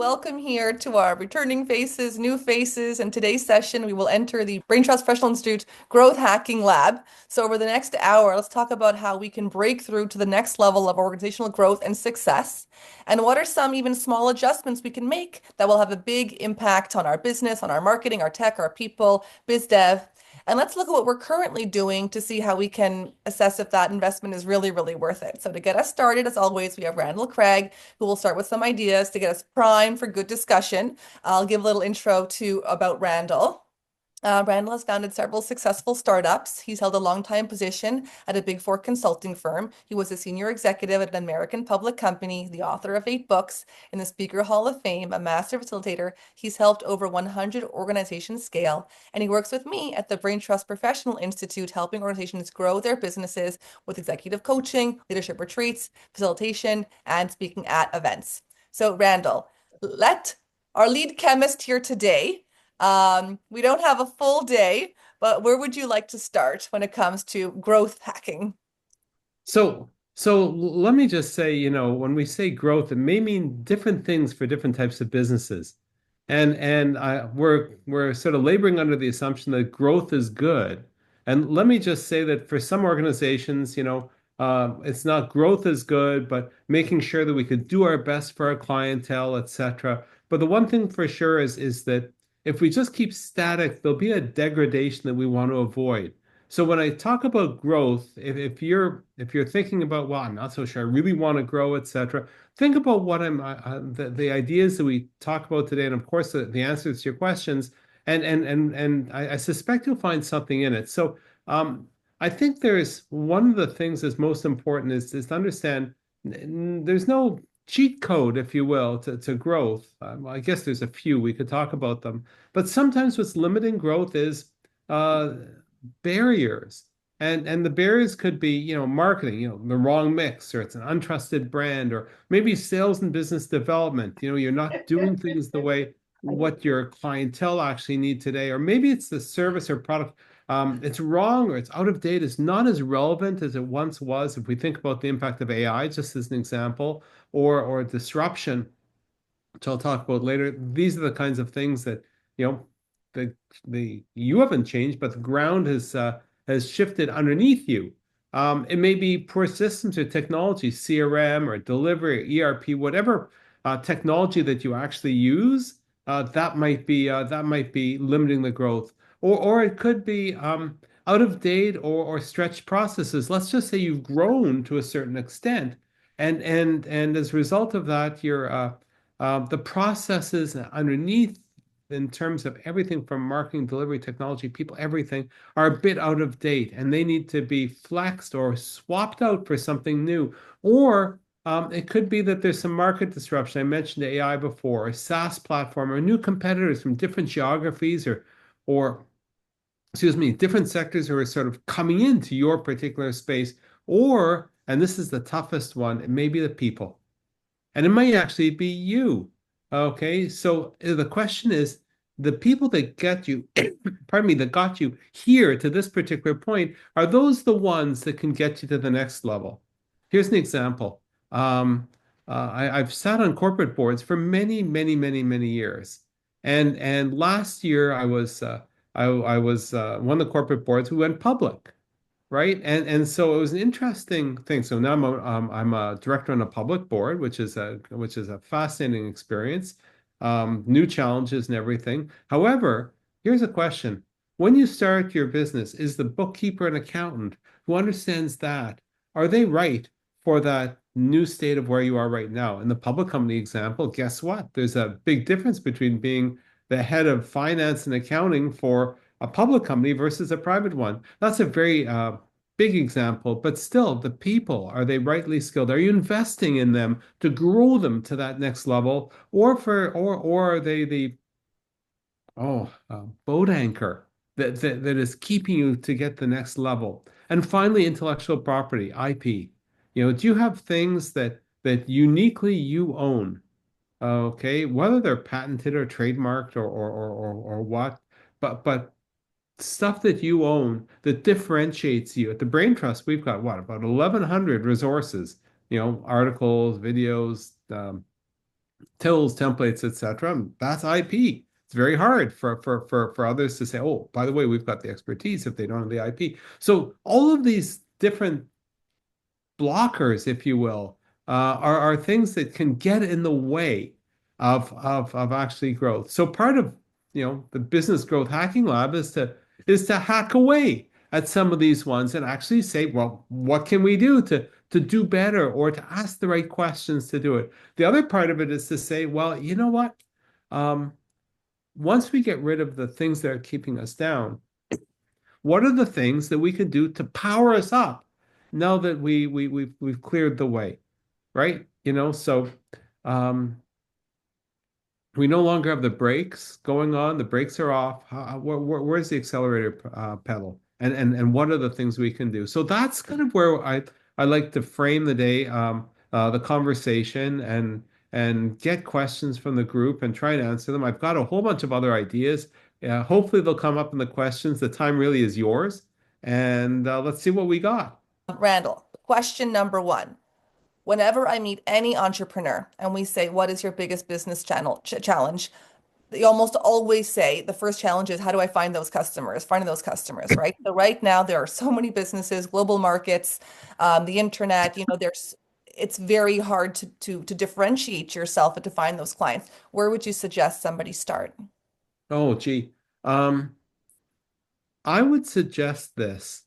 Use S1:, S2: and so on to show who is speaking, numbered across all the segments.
S1: welcome here to our returning faces, new faces. In today's session, we will enter the Brain Trust Professional Institute Growth Hacking Lab. So over the next hour, let's talk about how we can break through to the next level of organizational growth and success. And what are some even small adjustments we can make that will have a big impact on our business, on our marketing, our tech, our people, biz dev. And let's look at what we're currently doing to see how we can assess if that investment is really, really worth it. So to get us started, as always, we have Randall Craig, who will start with some ideas to get us primed for good discussion. I'll give a little intro to about Randall. Randall has founded several successful startups. He's held a long-time position at a Big Four consulting firm. He was a senior executive at an American public company, the author of 8 books in the Speaker Hall of Fame, a master facilitator. He's helped over 100 organizations scale, and he works with me at the Brain Trust Professional Institute, helping organizations grow their businesses with executive coaching, leadership retreats, facilitation, and speaking at events. So, Randall, let our lead chemist here today we don't have a full day, but where would you like to start when it comes to growth hacking?
S2: So let me just say, when we say growth, it may mean different things for different types of businesses. We're sort of laboring under the assumption that growth is good. And let me just say that for some organizations, it's not growth is good, but making sure that we could do our best for our clientele, etc. But the one thing for sure is that if we just keep static, there'll be a degradation that we want to avoid. So when I talk about growth, if you're thinking about, well, I'm not so sure I really want to grow, etc., think about what the ideas that we talk about today, and of course the answers to your questions, and I suspect you'll find something in it. So I think there's one of the things that's most important is to understand there's no cheat code, if you will, to growth. I guess there's a few, we could talk about them, but sometimes what's limiting growth is uh, barriers. And the barriers could be, marketing, the wrong mix, or it's an untrusted brand, or maybe sales and business development. You're not doing things the way what your clientele actually need today, or maybe it's the service or product. It's wrong or it's out of date. It's not as relevant as it once was. If we think about the impact of AI, just as an example, or disruption, which I'll talk about later. These are the kinds of things that, you know, the you haven't changed, but the ground has shifted underneath you. It may be poor systems or technology, CRM or delivery, ERP, whatever technology that you actually use. That might be limiting the growth, or it could be out of date or stretched processes. Let's just say you've grown to a certain extent, and as a result of that, the processes underneath, in terms of everything from marketing, delivery, technology, people, everything, are a bit out of date and they need to be flexed or swapped out for something new. Or it could be that there's some market disruption. I mentioned AI before, a SaaS platform, or new competitors from different geographies or excuse me, different sectors who are sort of coming into your particular space. Or, and this is the toughest one, it may be the people. And it might actually be you. Okay, so the question is, the people that get you, pardon me, that got you here to this particular point, are those the ones that can get you to the next level? Here's an example. I've sat on corporate boards for many, many, many, many years, and last year I was one of the corporate boards who went public, right? And so it was an interesting thing. So now I'm a director on a public board, which is a fascinating experience, new challenges and everything. However, here's a question: when you start your business, is the bookkeeper and accountant who understands that, are they right for that new state of where you are right now? In the public company example, guess what? There's a big difference between being the head of finance and accounting for a public company versus a private one. That's a very big example, but still, the people, are they rightly skilled? Are you investing in them to grow them to that next level, or are they the boat anchor that is keeping you to get the next level? And finally, intellectual property, IP. Do you have things that uniquely you own? Okay, whether they're patented or trademarked or what, but stuff that you own that differentiates you. At the Brain Trust, we've got about 1,100 resources, articles, videos, tools, templates, etc. That's IP. It's very hard for others to say, oh, by the way, we've got the expertise if they don't have the IP. So all of these different blockers, if you will, are things that can get in the way of actually growth. So part of the business growth hacking lab is to hack away at some of these ones and actually say, well, what can we do to do better or to ask the right questions to do it? The other part of it is to say, well, you know what? Um, Once we get rid of the things that are keeping us down, what are the things that we can do to power us up now that we've cleared the way, right? So um, we no longer have the brakes going on. The brakes are off. Where's the accelerator pedal? And what are the things we can do? So that's kind of where I like to frame the day, the conversation, and get questions from the group and try and answer them. I've got a whole bunch of other ideas. Hopefully they'll come up in the questions. The time really is yours, and let's see what we got.
S1: Randall, question number one. Whenever I meet any entrepreneur and we say, what is your biggest business challenge? They almost always say the first challenge is how do I find those customers, finding those customers, right? So right now there are so many businesses, global markets, the internet, it's very hard to differentiate yourself and to find those clients. Where would you suggest somebody start?
S2: Oh, gee. Um, I would suggest this.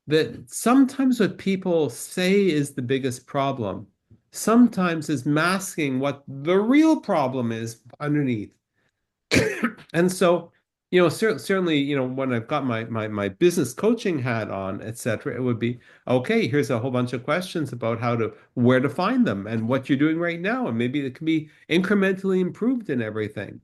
S2: That sometimes what people say is the biggest problem sometimes is masking what the real problem is underneath. And so, certainly, when I've got my business coaching hat on, etc., it would be, okay, here's a whole bunch of questions about where to find them and what you're doing right now, and maybe it can be incrementally improved in everything.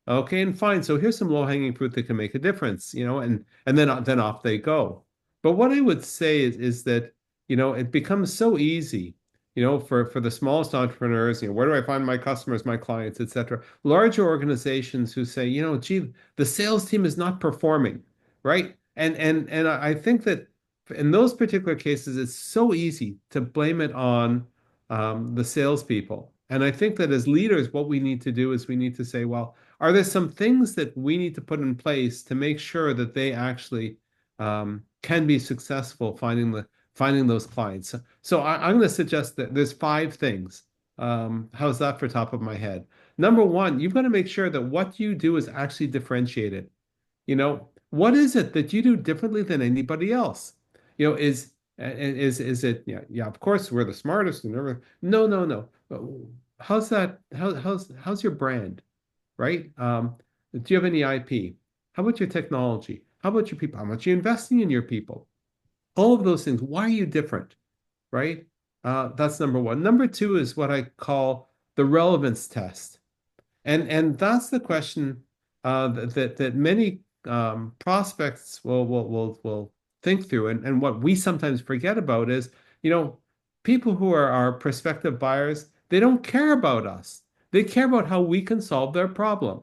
S2: Okay, and fine. So here's some low-hanging fruit that can make a difference, and then off they go. But what I would say is that, it becomes so easy, for the smallest entrepreneurs, where do I find my customers, my clients, etc. Larger organizations who say, gee, the sales team is not performing, right? And I think that in those particular cases, it's so easy to blame it on the salespeople. And I think that as leaders, what we need to do is we need to say, well, are there some things that we need to put in place to make sure that they actually can be successful finding those clients? So I'm going to suggest that there's 5 things. How's that for top of my head? Number one, you've got to make sure that what you do is actually differentiated. What is it that you do differently than anybody else? Is it, yeah, yeah, of course we're the smartest and everything. No, no, no. How's that? How's your brand, right? Do you have any IP? How about your technology? How about your people? How much are you investing in your people? All of those things. Why are you different, right? That's number one. Number two is what I call the relevance test. And that's the question that many prospects will think through. And what we sometimes forget about is, people who are our prospective buyers, they don't care about us. They care about how we can solve their problem,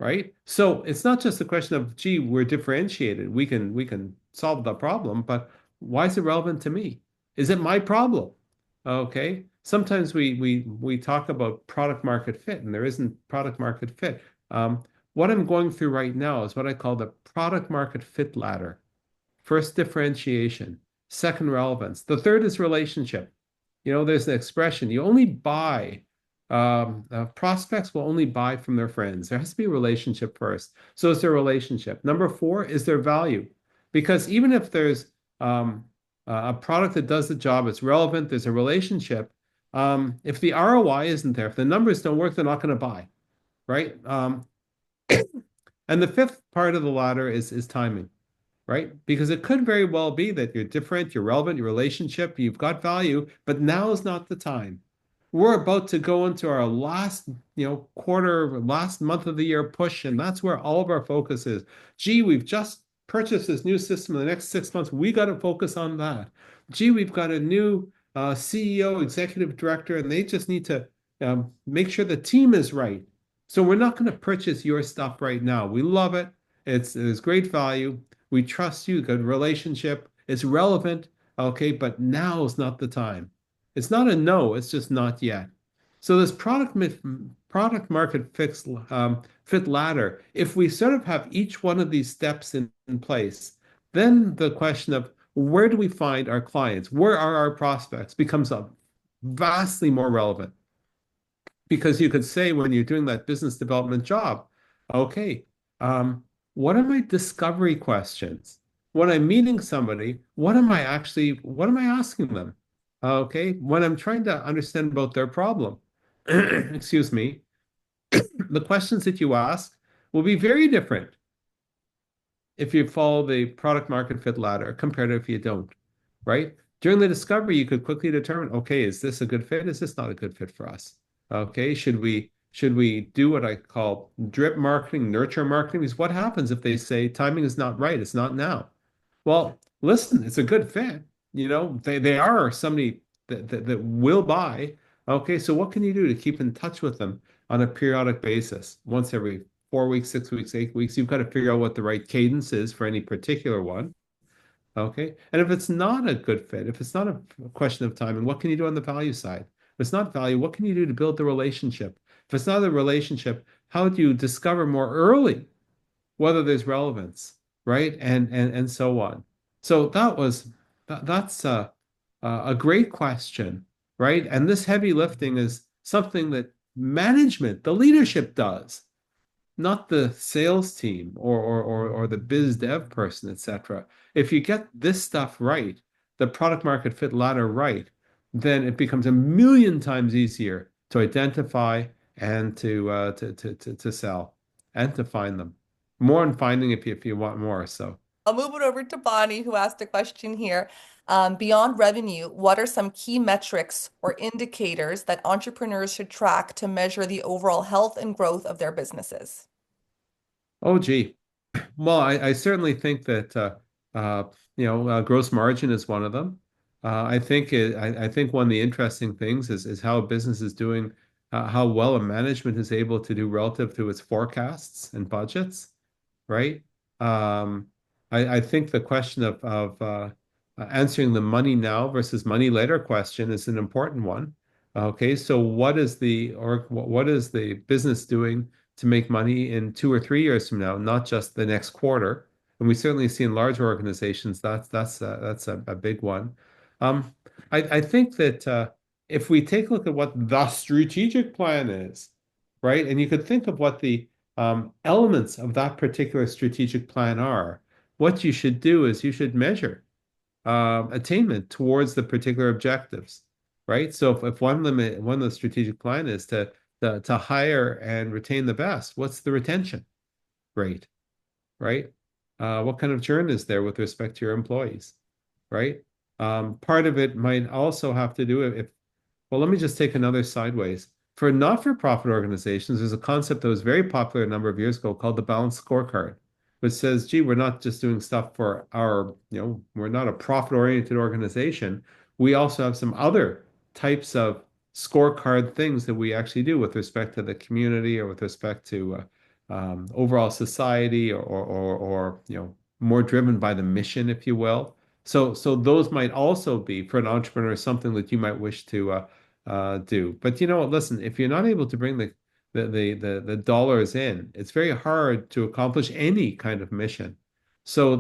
S2: right? So it's not just a question of, gee, we're differentiated. We can solve the problem, but why is it relevant to me? Is it my problem? Okay. Sometimes we talk about product market fit, and there isn't product market fit. What I'm going through right now is what I call the product market fit ladder. First, differentiation. Second, relevance. The third is relationship. There's an expression, you only buy, prospects will only buy from their friends. There has to be a relationship first. So is their relationship. Number four is their value. Because even if there's a product that does the job, it's relevant, there's a relationship. If the ROI isn't there, if the numbers don't work, they're not going to buy, right? And the fifth part of the ladder is timing, right? Because it could very well be that you're different, you're relevant, your relationship, you've got value, but now is not the time. We're about to go into our last, quarter, last month of the year push, and that's where all of our focus is. Gee, we've just purchased this new system in the next 6 months. We got to focus on that. Gee, we've got a new CEO, executive director, and they just need to make sure the team is right. So we're not going to purchase your stuff right now. We love it. It's great value. We trust you, good relationship. It's relevant, okay, but now is not the time. It's not a no, it's just not yet. So this product market fit ladder, if we sort of have each one of these steps in place, then the question of where do we find our clients, where are our prospects, becomes a vastly more relevant. Because you could say when you're doing that business development job, okay, um, what are my discovery questions? When I'm meeting somebody, what am I asking them? Okay, when I'm trying to understand about their problem, excuse me, the questions that you ask will be very different if you follow the product market fit ladder compared to if you don't, right? During the discovery, you could quickly determine, okay, is this a good fit? Is this not a good fit for us? Okay, should we do what I call drip marketing, nurture marketing? Because what happens if they say timing is not right, it's not now? Well, listen, it's a good fit. They are somebody that will buy. Okay, so what can you do to keep in touch with them on a periodic basis? Once every 4 weeks, 6 weeks, 8 weeks, you've got to figure out what the right cadence is for any particular one. Okay. And if it's not a good fit, if it's not a question of time, and what can you do on the value side? If it's not value, what can you do to build the relationship? If it's not a relationship, how do you discover more early whether there's relevance, right? And so on. So that's a great question, right? And this heavy lifting is something that management, the leadership does, not the sales team or the biz dev person, etc. If you get this stuff right, the product market fit ladder right, then it becomes a million times easier to identify and to sell and to find them. More in finding if you want more. So,
S1: I'll move it over to Bonnie, who asked a question here. Beyond revenue, what are some key metrics or indicators that entrepreneurs should track to measure the overall health and growth of their businesses?
S2: oh gee. Well, I certainly think that gross margin is one of them. I think one of the interesting things is how a business is doing, how well a management is able to do relative to its forecasts and budgets, right? Um, I think the question of answering the money now versus money later question is an important one. Okay, so what is the business doing to make money in 2 or 3 years from now, not just the next quarter? And we certainly see in large organizations that's a big one. Um, I think that if we take a look at what the strategic plan is, right, and you could think of what the elements of that particular strategic plan are, what you should do is you should measure attainment towards the particular objectives, right? So if one of the strategic plan is to hire and retain the best, what's the retention rate, right? What kind of churn is there with respect to your employees, right? Part of it might also have to do if well, let me just take another sideways. For not-for-profit organizations, there's a concept that was very popular a number of years ago called the balanced scorecard, which says, gee, we're not just doing stuff for we're not a profit-oriented organization. We also have some other types of scorecard things that we actually do with respect to the community or with respect to overall society or more driven by the mission, if you will. So those might also be for an entrepreneur something that you might wish to do. But you know what? Listen, if you're not able to bring the dollars in, it's very hard to accomplish any kind of mission. So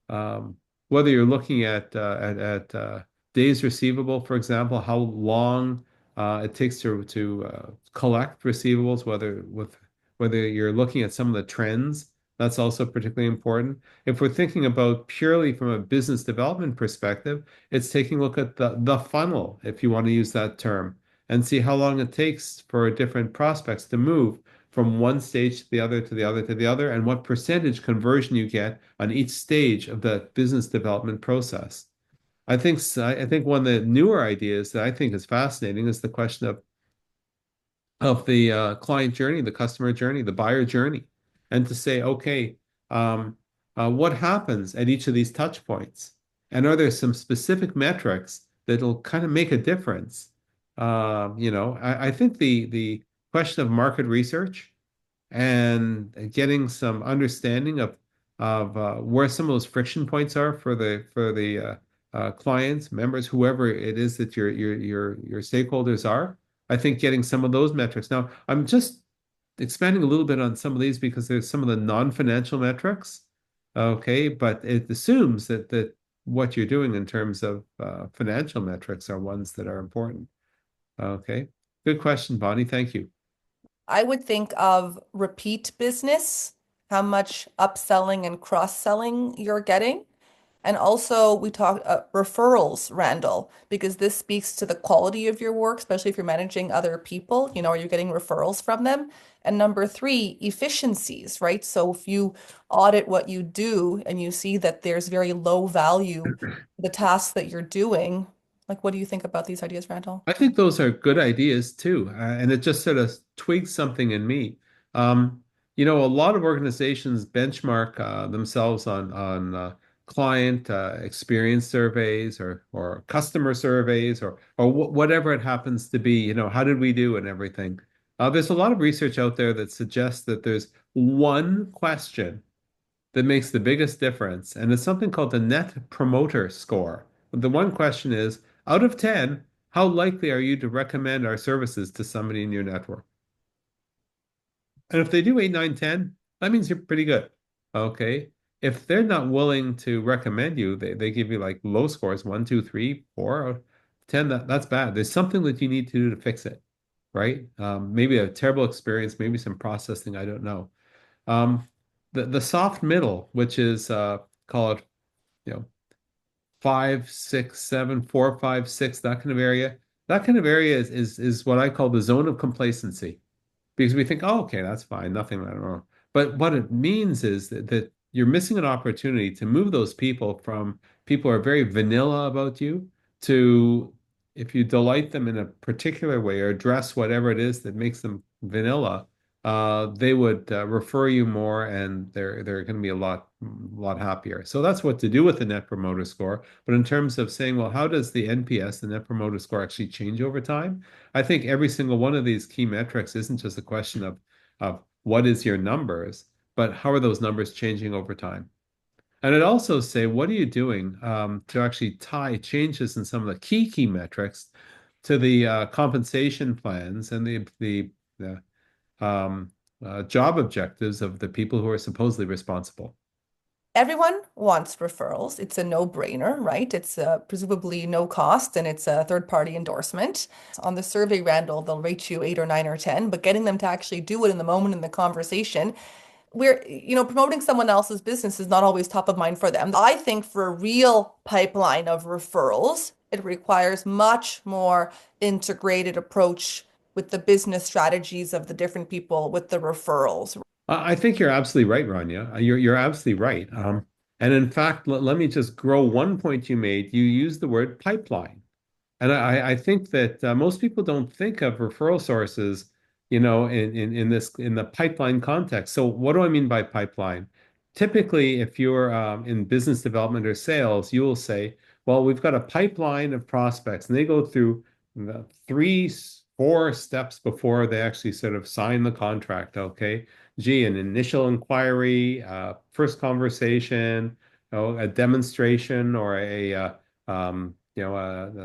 S2: um, whether you're looking at days receivable, for example, how long it takes to collect receivables, whether you're looking at some of the trends, that's also particularly important. If we're thinking about purely from a business development perspective, it's taking a look at the funnel, if you want to use that term, and see how long it takes for different prospects to move from one stage to the other, to the other, to the other, and what percentage conversion you get on each stage of the business development process. I think one of the newer ideas that I think is fascinating is the question of the client journey, the customer journey, the buyer journey, and to say, okay, what happens at each of these touch points? And are there some specific metrics that'll kind of make a difference? I think the question of market research and getting some understanding of where some of those friction points are for the clients, members, whoever it is that your stakeholders are. I think getting some of those metrics. Now, I'm just expanding a little bit on some of these because there's some of the non-financial metrics. Okay, but it assumes that what you're doing in terms of financial metrics are ones that are important. Okay, good question, Bonnie. Thank you.
S1: I would think of repeat business, how much upselling and cross-selling you're getting. And also, we talk referrals, Randall, because this speaks to the quality of your work, especially if you're managing other people, are you getting referrals from them? And number three, efficiencies, right? So if you audit what you do and you see that there's very low value, the tasks that you're doing, like what do you think about these ideas, Randall?
S2: I think those are good ideas too, and it just sort of twigs something in me. Um, a lot of organizations benchmark themselves on client experience surveys or customer surveys or whatever it happens to be. How did we do and everything. There's a lot of research out there that suggests that there's one question that makes the biggest difference. And it's something called the Net Promoter Score. The one question is, out of 10, how likely are you to recommend our services to somebody in your network? And if they do 8, 9, 10, that means you're pretty good. Okay. If they're not willing to recommend you, they give you like low scores, 1, 2, 3, 4, 10, that's bad. There's something that you need to do to fix it, right? Maybe a terrible experience, maybe some processing, I don't know. Um, the soft middle, which is called, you know, 5, 6, 7, 4, 5, 6, that kind of area. That kind of area is what I call the zone of complacency because we think, oh, okay, that's fine, nothing wrong. But what it means is that you're missing an opportunity to move those people from people who are very vanilla about you to if you delight them in a particular way or address whatever it is that makes them vanilla, they would refer you more and they're going to be a lot happier. So that's what to do with the Net Promoter Score. But in terms of saying, well, how does the NPS, the Net Promoter Score, actually change over time? I think every single one of these key metrics isn't just a question of what is your numbers, but how are those numbers changing over time? And it also say, what are you doing to actually tie changes in some of the key metrics to the compensation plans and the job objectives of the people who are supposedly responsible.
S1: Everyone wants referrals. It's a no-brainer, right? It's presumably no cost and it's a third-party endorsement. On the survey, Randall, they'll rate you 8 or 9 or 10, but getting them to actually do it in the moment in the conversation, promoting someone else's business is not always top of mind for them. I think for a real pipeline of referrals, it requires much more integrated approach with the business strategies of the different people with the referrals.
S2: I think you're absolutely right, Rania. You're absolutely right. And in fact, let me just grow one point you made. You used the word pipeline. And I think that most people don't think of referral sources, in the pipeline context. So what do I mean by pipeline? Typically, if you're in business development or sales, you will say, well, we've got a pipeline of prospects, and they go through the 3, 4 steps before they actually sort of sign the contract. Okay, gee, an initial inquiry, first conversation, a demonstration, or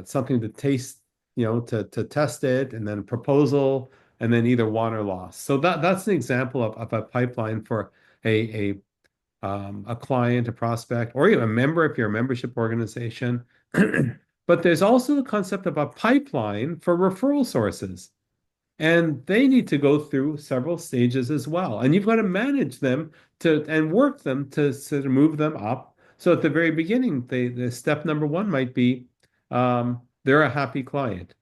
S2: something to taste, to test it, and then a proposal, and then either won or lost. So that's an example of a pipeline for a a client, a prospect, or even a member if you're a membership organization. But there's also the concept of a pipeline for referral sources. And they need to go through several stages as well. And you've got to manage them and work them to sort of move them up. So at the very beginning, the step number one might be they're a happy client,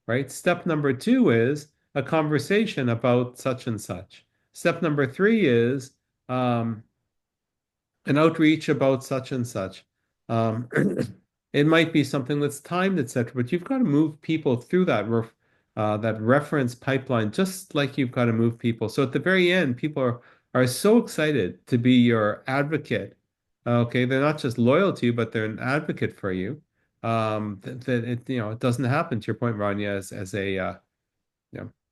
S2: right? Step number two is a conversation about such and such. Step number three is um, an outreach about such and such. Um, it might be something that's timed, etc. But you've got to move people through that reference pipeline, just like you've got to move people. So at the very end, people are so excited to be your advocate. Okay, they're not just loyal to you, but they're an advocate for you. That it it doesn't happen to your point, Rania, as a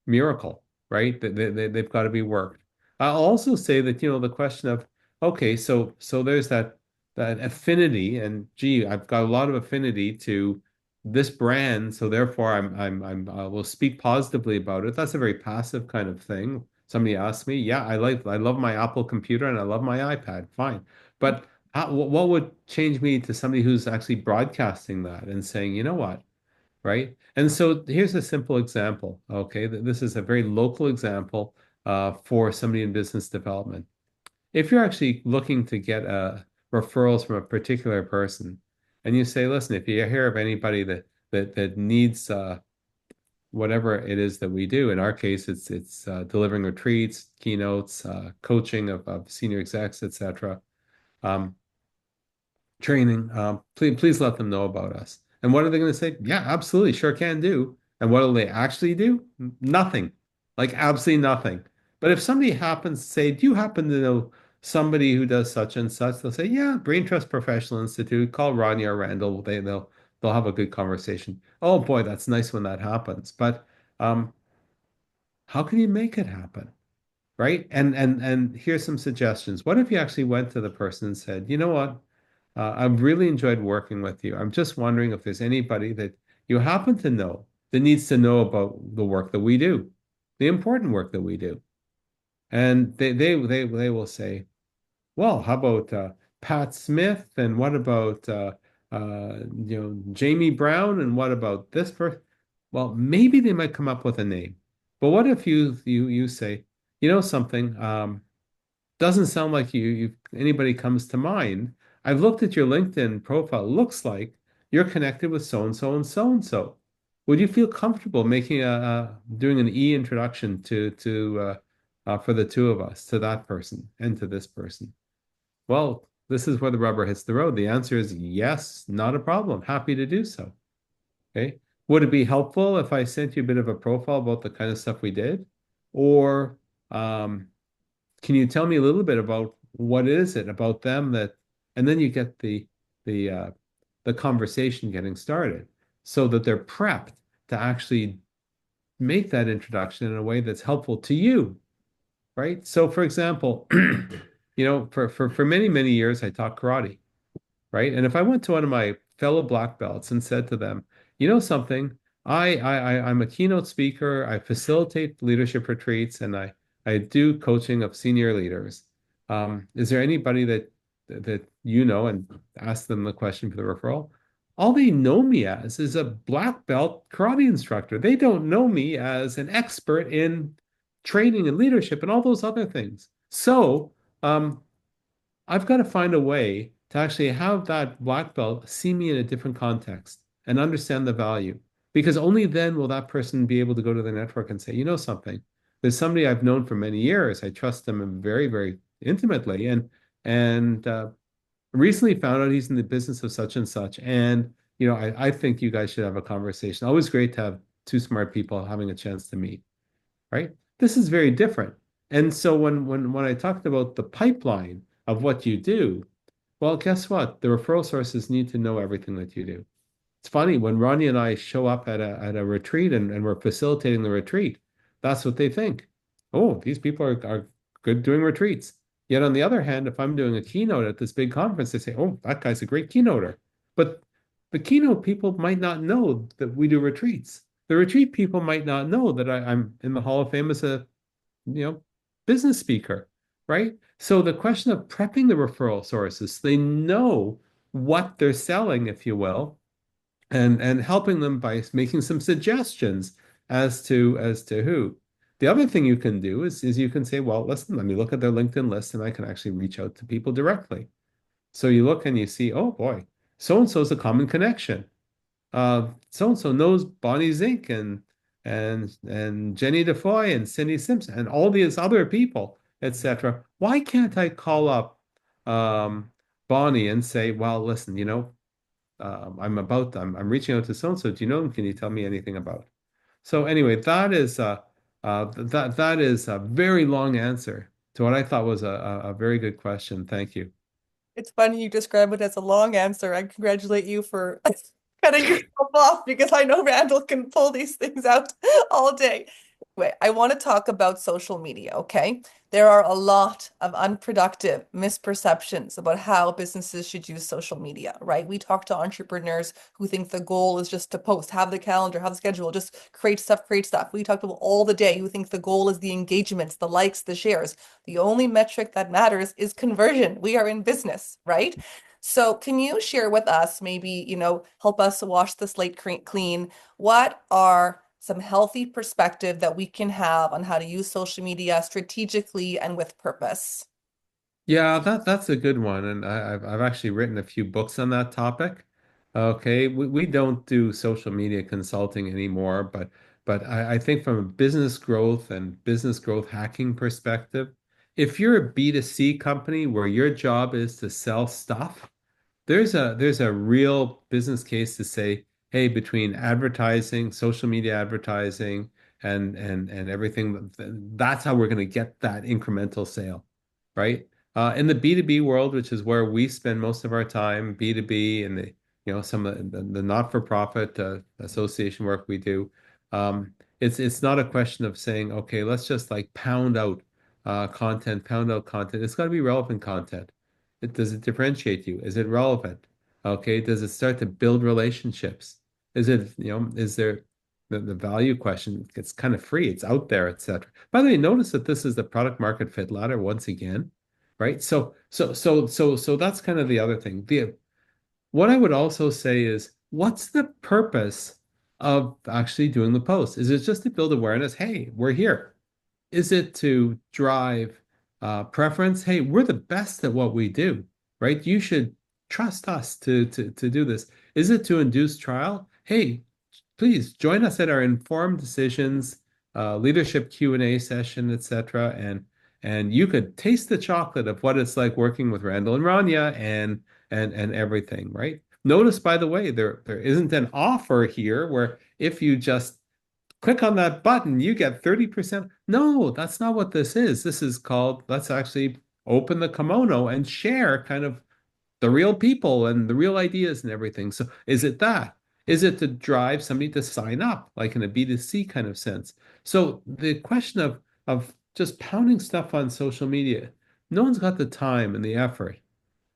S2: miracle, right? They've got to be worked. I'll also say that, the question of, okay, so there's that affinity, and gee, I've got a lot of affinity to this brand, so therefore I will speak positively about it. That's a very passive kind of thing. Somebody asks me, yeah, I love my Apple computer and I love my iPad. Fine. But what would change me to somebody who's actually broadcasting that and saying, you know what? Right? And so here's a simple example. Okay, this is a very local example for somebody in business development. If you're actually looking to get referrals from a particular person, and you say, listen, if you hear of anybody that needs whatever it is that we do, in our case, it's delivering retreats, keynotes, coaching of senior execs, etc. Um, training, please let them know about us. And what are they going to say? Yeah, absolutely, sure can do. And what will they actually do? Nothing, like absolutely nothing. But if somebody happens to say, do you happen to know somebody who does such and such? They'll say, yeah, Brain Trust Professional Institute, call Ronnie or Randall. They'll have a good conversation. Oh boy, that's nice when that happens. But um, how can you make it happen? Right? And here's some suggestions. What if you actually went to the person and said, you know what? I've really enjoyed working with you. I'm just wondering if there's anybody that you happen to know that needs to know about the work that we do, the important work that we do. And they will say, well, how about Pat Smith? And what about Jamie Brown? And what about this person? Well, maybe they might come up with a name. But what if you say, you know something? Doesn't sound like you anybody comes to mind. I've looked at your LinkedIn profile. It looks like you're connected with so and so and so and so. Would you feel comfortable making doing an introduction to for the two of us to that person and to this person? Well, this is where the rubber hits the road. The answer is yes, not a problem. Happy to do so. Okay. Would it be helpful if I sent you a bit of a profile about the kind of stuff we did? Or um, can you tell me a little bit about what is it about them that, and then you get the the conversation getting started so that they're prepped to actually make that introduction in a way that's helpful to you, right? So for example, for many years I taught karate, right? And if I went to one of my fellow black belts and said to them, you know something, I'm a keynote speaker, I facilitate leadership retreats, and I do coaching of senior leaders. Is there anybody that you know, and ask them the question for the referral? All they know me as is a black belt karate instructor. They don't know me as an expert in training and leadership and all those other things. So, I've got to find a way to actually have that black belt see me in a different context and understand the value. Because only then will that person be able to go to the network and say, you know something, there's somebody I've known for many years. I trust them very intimately, and recently found out he's in the business of such and such. And I think you guys should have a conversation. Always great to have two smart people having a chance to meet, right? This is very different. And so when I talked about the pipeline of what you do, well, guess what? The referral sources need to know everything that you do. It's funny when Ronnie and I show up at a retreat and we're facilitating the retreat, that's what they think. Oh, these people are good doing retreats. Yet on the other hand, if I'm doing a keynote at this big conference, they say, oh, that guy's a great keynoter. But the keynote people might not know that we do retreats. The retreat people might not know that I'm in the Hall of Fame as a you know, business speaker, right? So the question of prepping the referral sources, they know what they're selling, if you will, and helping them by making some suggestions as to who. The other thing you can do is you can say, well, listen, let me look at their LinkedIn list and I can actually reach out to people directly. So you look and you see, oh boy, so and so is a common connection. So and so knows Bonnie Zink and Jenny DeFoy and Cindy Simpson and all these other people, etc. Why can't I call up um, Bonnie and say, well, listen, I'm reaching out to so and so. Do you know them? Can you tell me anything about? So anyway, that is a very long answer to what I thought was a very good question. Thank you.
S1: It's funny you describe it as a long answer. I congratulate you for cutting yourself off because I know Randall can pull these things out all day. Wait, I want to talk about social media, okay? There are a lot of unproductive misperceptions about how businesses should use social media, right? We talk to entrepreneurs who think the goal is just to post, have the calendar, have the schedule, just create stuff, create stuff. We talk to people all the day who think the goal is the engagements, the likes, the shares. The only metric that matters is conversion. We are in business, right? So, can you share with us, maybe, help us wash the slate clean? What are some healthy perspective that we can have on how to use social media strategically and with purpose?
S2: Yeah, that's a good one, and I've actually written a few books on that topic. Okay, we don't do social media consulting anymore, but I think from a business growth and business growth hacking perspective, if you're a B2C company where your job is to sell stuff, there's a real business case to say, hey, between advertising, social media advertising, and everything, that's how we're going to get that incremental sale, right? In the B2B world, which is where we spend most of our time, B2B and some of the not-for-profit association work we do, it's not a question of saying, okay, let's just like pound out content. It's got to be relevant content. Does it differentiate you? Is it relevant? Okay. Does it start to build relationships? Is there the value question? It's kind of free. It's out there, etc. By the way, notice that this is the product market fit ladder once again, right? So that's kind of the other thing. What I would also say is, what's the purpose of actually doing the post? Is it just to build awareness? Hey, we're here. Is it to drive preference? Hey, we're the best at what we do, right? You should trust us to do this. Is it to induce trial? Hey, please join us at our informed decisions, leadership Q&A session, etc. And you could taste the chocolate of what it's like working with Randall and Rania and everything, right? Notice, by the way, there isn't an offer here where if you just click on that button, you get 30%. No, that's not what this is. This is called, let's actually open the kimono and share kind of the real people and the real ideas and everything. So is it that? Is it to drive somebody to sign up, like in a B2C kind of sense? So the question of just pounding stuff on social media, no one's got the time and the effort.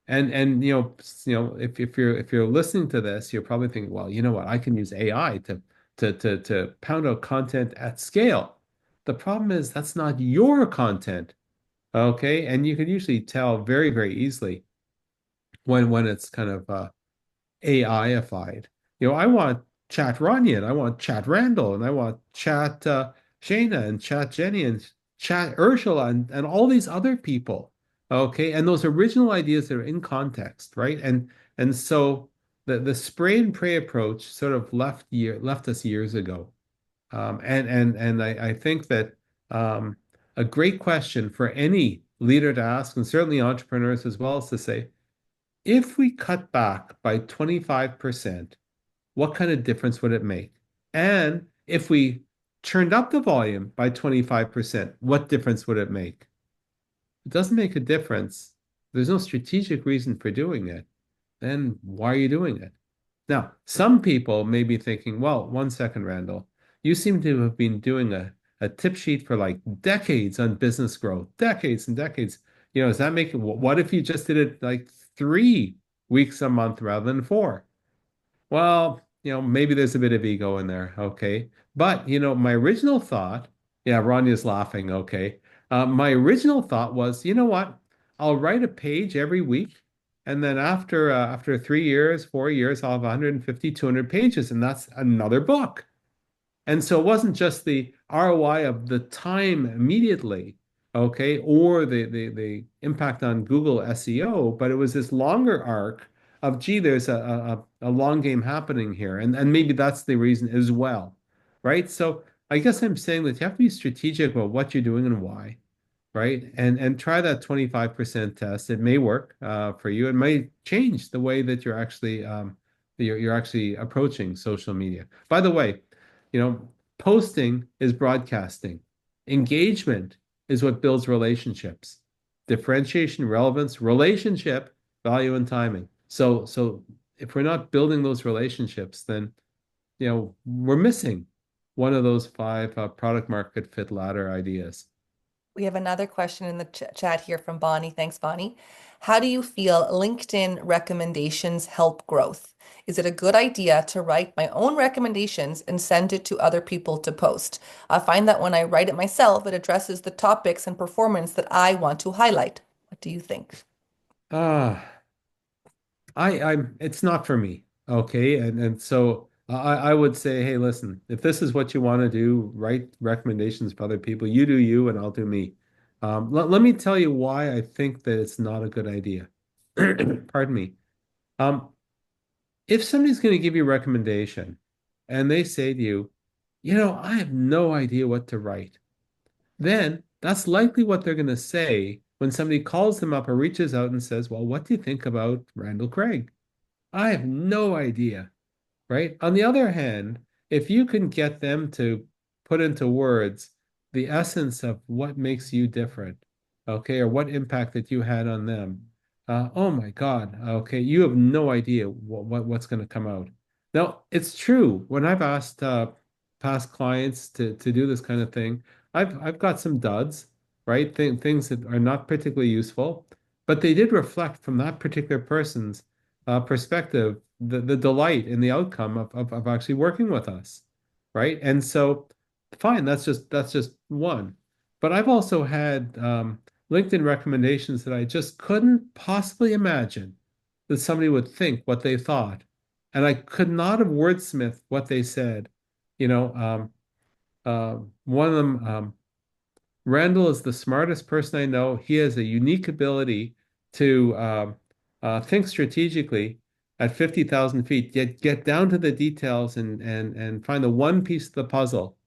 S2: And if you're listening to this, you're probably thinking, well, you know what, I can use AI to pound out content at scale. The problem is that's not your content, okay? And you can usually tell very, very easily when it's kind of AI-ified. I want chat Ronnie and I want chat Randall and I want chat Shayna and chat Jenny and chat Ursula and all these other people. Okay. And those original ideas that are in context, right? And so the spray and pray approach sort of left us years ago. And I think that a great question for any leader to ask, and certainly entrepreneurs as well, is to say, if we cut back by 25%, what kind of difference would it make? And if we turned up the volume by 25%, what difference would it make? It doesn't make a difference. There's no strategic reason for doing it. Then why are you doing it? Now, some people may be thinking, well, 1 second, Randall, you seem to have been doing a tip sheet for like decades on business growth, decades and decades. Does that make it, what if you just did it like 3 weeks a month rather than four? Well, maybe there's a bit of ego in there. Okay. But, my original thought, yeah, Ronia's laughing. Okay. My original thought was, you know what? I'll write a page every week. And then after 3 years, 4 years, I'll have 150, 200 pages. And that's another book. And so it wasn't just the ROI of the time immediately, okay, or the impact on Google SEO, but it was this longer arc of, gee, there's a long game happening here. And maybe that's the reason as well, right? So I guess I'm saying that you have to be strategic about what you're doing and why, right? And try that 25% test. It may work for you. It may change the way that you're actually approaching social media. By the way, posting is broadcasting. Engagement is what builds relationships. Differentiation, relevance, relationship, value, and timing. So if we're not building those relationships, then we're missing. one of those five product market fit ladder ideas.
S1: We have another question in the chat here from Bonnie. Thanks, Bonnie. How do you feel LinkedIn recommendations help growth? Is it a good idea to write my own recommendations and send it to other people to post? I find that when I write it myself, it addresses the topics and performance that I want to highlight. What do you think?
S2: Ah, it's not for me. Okay. And so I would say, hey, listen, if this is what you want to do, write recommendations for other people. You do you, and I'll do me. Let me tell you why I think that it's not a good idea. Pardon me. Um, if somebody's going to give you a recommendation and they say to you, I have no idea what to write, then that's likely what they're going to say when somebody calls them up or reaches out and says, well, what do you think about Randall Craig? I have no idea, right? On the other hand, if you can get them to put into words the essence of what makes you different, okay, or what impact that you had on them, oh my God, okay, you have no idea what's going to come out. Now, it's true. When I've asked past clients to do this kind of thing, I've got some duds, right? Things that are not particularly useful, but they did reflect from that particular person's perspective, the delight in the outcome of actually working with us, right? And so, fine, that's just one. But I've also had LinkedIn recommendations that I just couldn't possibly imagine that somebody would think what they thought, and I could not have wordsmithed what they said. You know, one of them. Randall is the smartest person I know. He has a unique ability to think strategically at 50,000 feet, yet get down to the details and find the one piece of the puzzle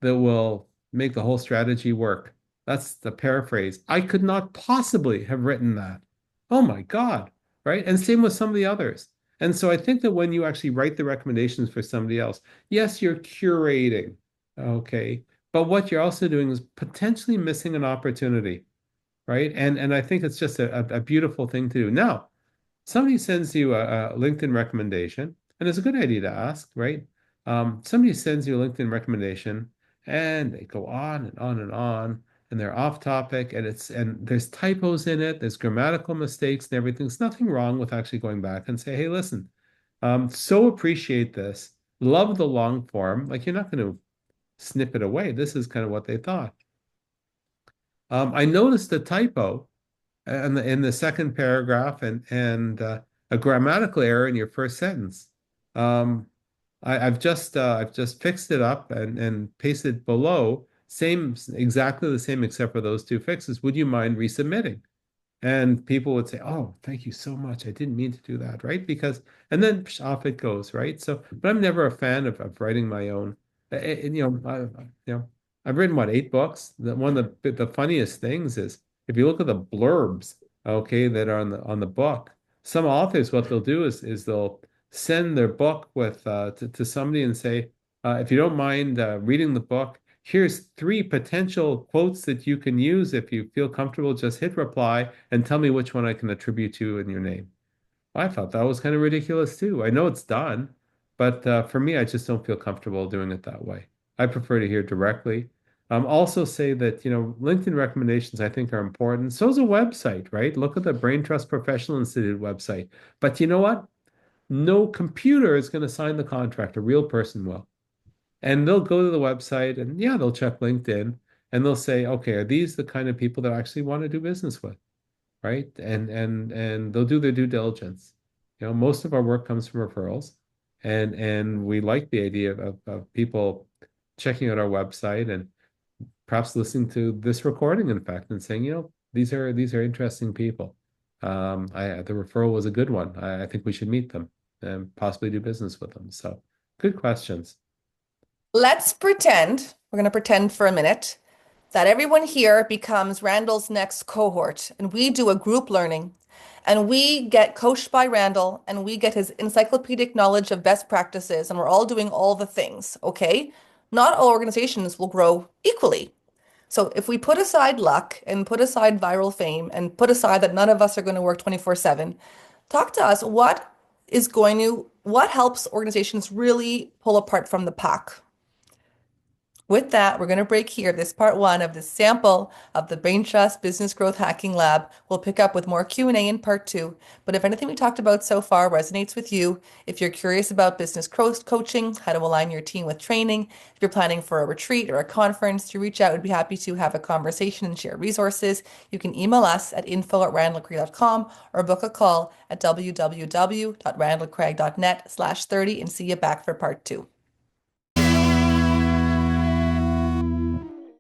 S2: that will make the whole strategy work. That's the paraphrase. I could not possibly have written that. Oh my God, right? And same with some of the others. And so I think that when you actually write the recommendations for somebody else, yes, you're curating, okay, but what you're also doing is potentially missing an opportunity, right? And I think it's just a beautiful thing to do. Now, somebody sends you a LinkedIn recommendation, and it's a good idea to ask, right? Somebody sends you a LinkedIn recommendation, and they go on and on and on, and they're off topic, and there's typos in it, there's grammatical mistakes and everything. There's nothing wrong with actually going back and say, hey, listen, so appreciate this, love the long form. Like you're not going to snip it away. This is kind of what they thought. I noticed a typo in the second paragraph and a grammatical error in your first sentence. Um, I've just fixed it up and pasted below, same exactly the same except for those two fixes. Would you mind resubmitting? And people would say, "Oh, thank you so much. I didn't mean to do that," right? Because and then off it goes, right? So, but I'm never a fan of writing my own. And, I've written what, 8 books. One of the funniest things is if you look at the blurbs, okay, that are on the book. Some authors, what they'll do is they'll send their book with to somebody and say, if you don't mind reading the book, here's 3 potential quotes that you can use. If you feel comfortable, just hit reply and tell me which one I can attribute to in your name. I thought that was kind of ridiculous too. I know it's done, but for me, I just don't feel comfortable doing it that way. I prefer to hear directly. Also say that, LinkedIn recommendations I think are important. So is a website, right? Look at the Brain Trust Professional Institute website. But you know what? No computer is going to sign the contract. A real person will. And they'll go to the website and yeah, they'll check LinkedIn and they'll say, okay, are these the kind of people that I actually want to do business with? Right? And they'll do their due diligence. Most of our work comes from referrals, and we like the idea of people checking out our website and perhaps listening to this recording, in fact, and saying, these are interesting people. The referral was a good one. I think we should meet them and possibly do business with them. So good questions.
S1: Let's pretend, we're going to pretend for a minute, that everyone here becomes Randall's next cohort and we do a group learning and we get coached by Randall and we get his encyclopedic knowledge of best practices and we're all doing all the things, okay? Not all organizations will grow equally. So if we put aside luck and put aside viral fame and put aside that none of us are going to work 24/7, talk to us. What helps organizations really pull apart from the pack? With that, we're going to break here. This part one of the sample of the Brain Trust Business Growth Hacking Lab. We'll pick up with more Q&A in part two. But if anything we talked about so far resonates with you, if you're curious about business growth coaching, how to align your team with training, if you're planning for a retreat or a conference, to reach out, we'd be happy to have a conversation and share resources. You can email us at info@randallcraig.com or book a call at www.randallcraig.net/30 and see you back for part two.